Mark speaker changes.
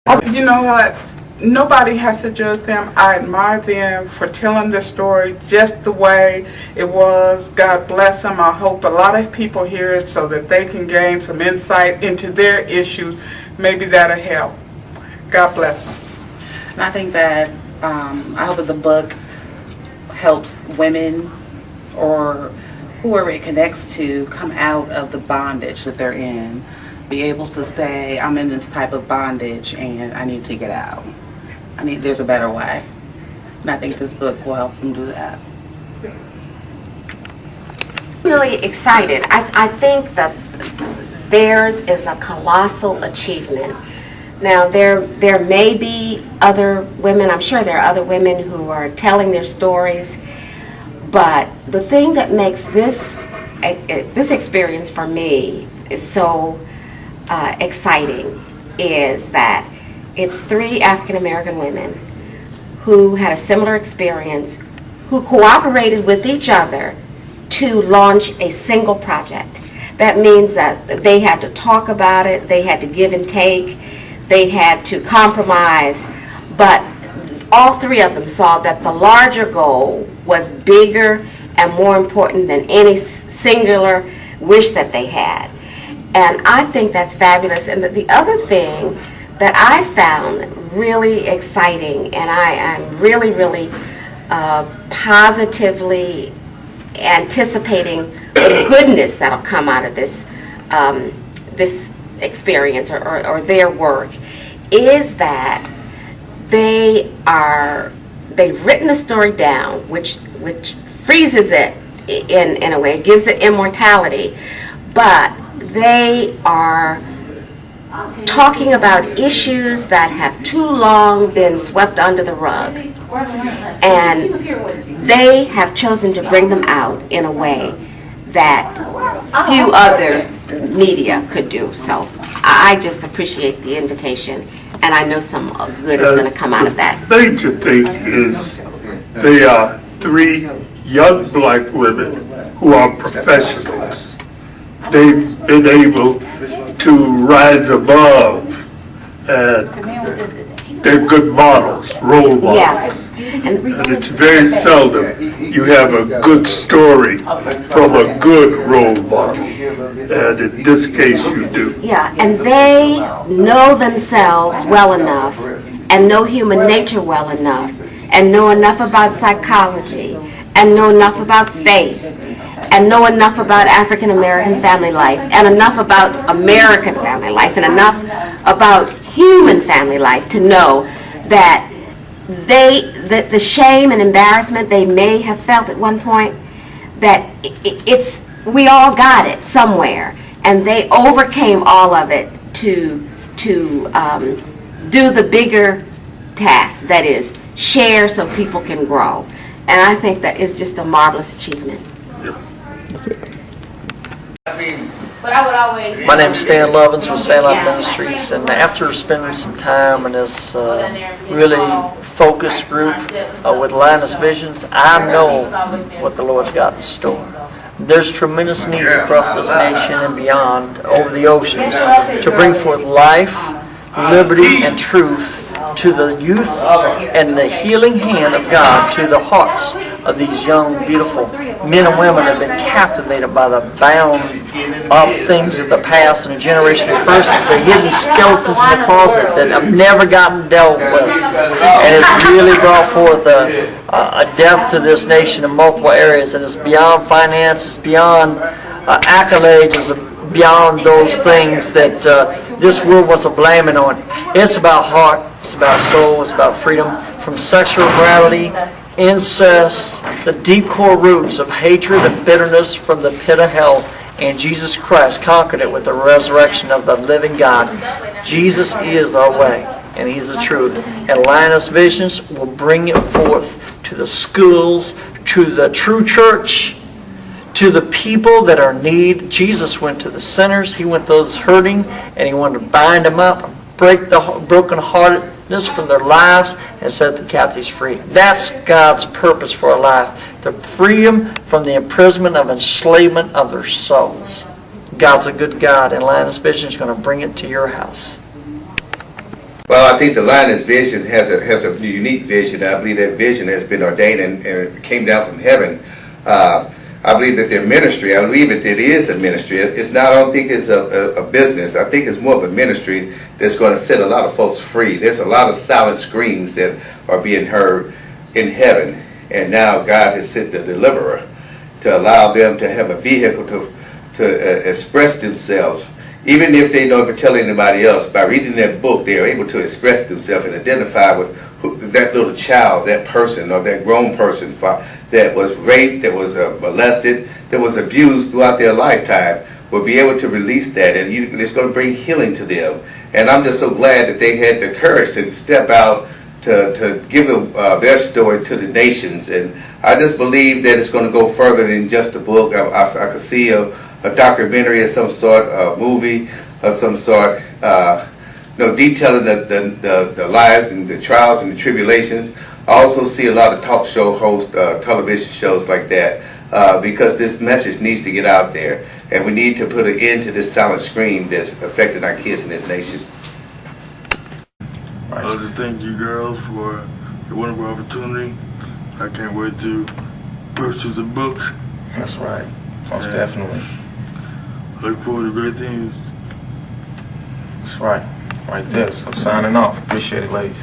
Speaker 1: You know what? Nobody has to judge them. I admire them for telling the story just the way it was. God bless them. I hope a lot of people hear it so that they can gain some insight into their issues. Maybe that'll help. God bless them.
Speaker 2: And I think that, I hope that the book helps women or whoever it connects to come out of the bondage that they're in. Be able to say, I'm in this type of bondage and I need to get out. There's a better way. And I think this book will help them do that.
Speaker 3: Really excited. I think that theirs is a colossal achievement. Now, there may be other women, I'm sure there are other women who are telling their stories, but the thing that makes this experience for me is so exciting is that it's 3 African American women who had a similar experience, who cooperated with each other to launch a single project. That means that they had to talk about it, they had to give and take, they had to compromise, but all 3 of them saw that the larger goal was bigger and more important than any singular wish that they had. And I think that's fabulous. And the other thing that I found really exciting, and I am really, really positively anticipating the goodness that'll come out of this this experience or their work, is that they've written the story down, which freezes it in a way, gives it immortality, but they are talking about issues that have too long been swept under the rug, and they have chosen to bring them out in a way that few other media could do. So I just appreciate the invitation, and I know some good is going to come out of that.
Speaker 4: The thing to think is they are 3 young black women who are professionals. They've been able to rise above, and they're good models, role models.
Speaker 3: Yeah.
Speaker 4: And it's very seldom you have a good story from a good role model. And in this case you do.
Speaker 3: Yeah, and they know themselves well enough, and know human nature well enough, and know enough about psychology, and know enough about faith, and know enough about African American family life, and enough about American family life, and enough about human family life to know that the shame and embarrassment they may have felt at one point, that we all got it somewhere, and they overcame all of it to do the bigger task, that is, share so people can grow. And I think that is just a marvelous achievement.
Speaker 5: My name is Stan Lovins with Sandlot Ministries, and after spending some time in this really focused group with Lioness Visions, I know what the Lord's got in store. There's tremendous need across this nation and beyond, over the oceans, to bring forth life, liberty, and truth to the youth, and the healing hand of God to the hearts of these young, beautiful men and women that have been captivated by the bound up things of the past and a generation of curses, the hidden skeletons in the closet that have never gotten dealt with. And it's really brought forth a depth to this nation in multiple areas, and it's beyond finance, it's beyond accolades, it's beyond those things that this world wants to blame it on. It's about heart, it's about soul, it's about freedom from sexual immorality, incest, the deep core roots of hatred and bitterness from the pit of hell. And Jesus Christ conquered it with the resurrection of the living God. Jesus is our way, and He's the truth. And Lioness Visions will bring it forth to the schools, to the true church, to the people that are in need. Jesus went to the sinners, He went to those hurting, and He wanted to bind them up, break the brokenheartedness from their lives, and set the captives free. That's God's purpose for our life, to free them from the imprisonment of enslavement of their souls. God's a good God, and Lioness Vision is going to bring it to your house.
Speaker 6: Well, I think the Lioness Vision has a unique vision. I believe that vision has been ordained and it came down from heaven. I believe that their ministry, I believe that it is a ministry. It's not, I don't think it's a business. I think it's more of a ministry that's going to set a lot of folks free. There's a lot of silent screams that are being heard in heaven. And now God has sent the deliverer to allow them to have a vehicle to express themselves. Even if they don't ever tell anybody else, by reading that book, they are able to express themselves and identify with that little child, that person, or that grown person that was raped, that was molested, that was abused throughout their lifetime, will be able to release that, and it's going to bring healing to them. And I'm just so glad that they had the courage to step out to give their story to the nations. And I just believe that it's going to go further than just a book. I could see a documentary of some sort, a movie of some sort, detailing the lives and the trials and the tribulations. I also see a lot of talk show hosts, television shows like that, because this message needs to get out there, and we need to put an end to this silent scream that's affecting our kids in this nation.
Speaker 7: I'd like to thank you girls for the wonderful opportunity. I can't wait to purchase the books.
Speaker 8: That's right. Most definitely.
Speaker 7: I look forward to great things.
Speaker 8: That's right. Right there. So signing off. Appreciate it, ladies.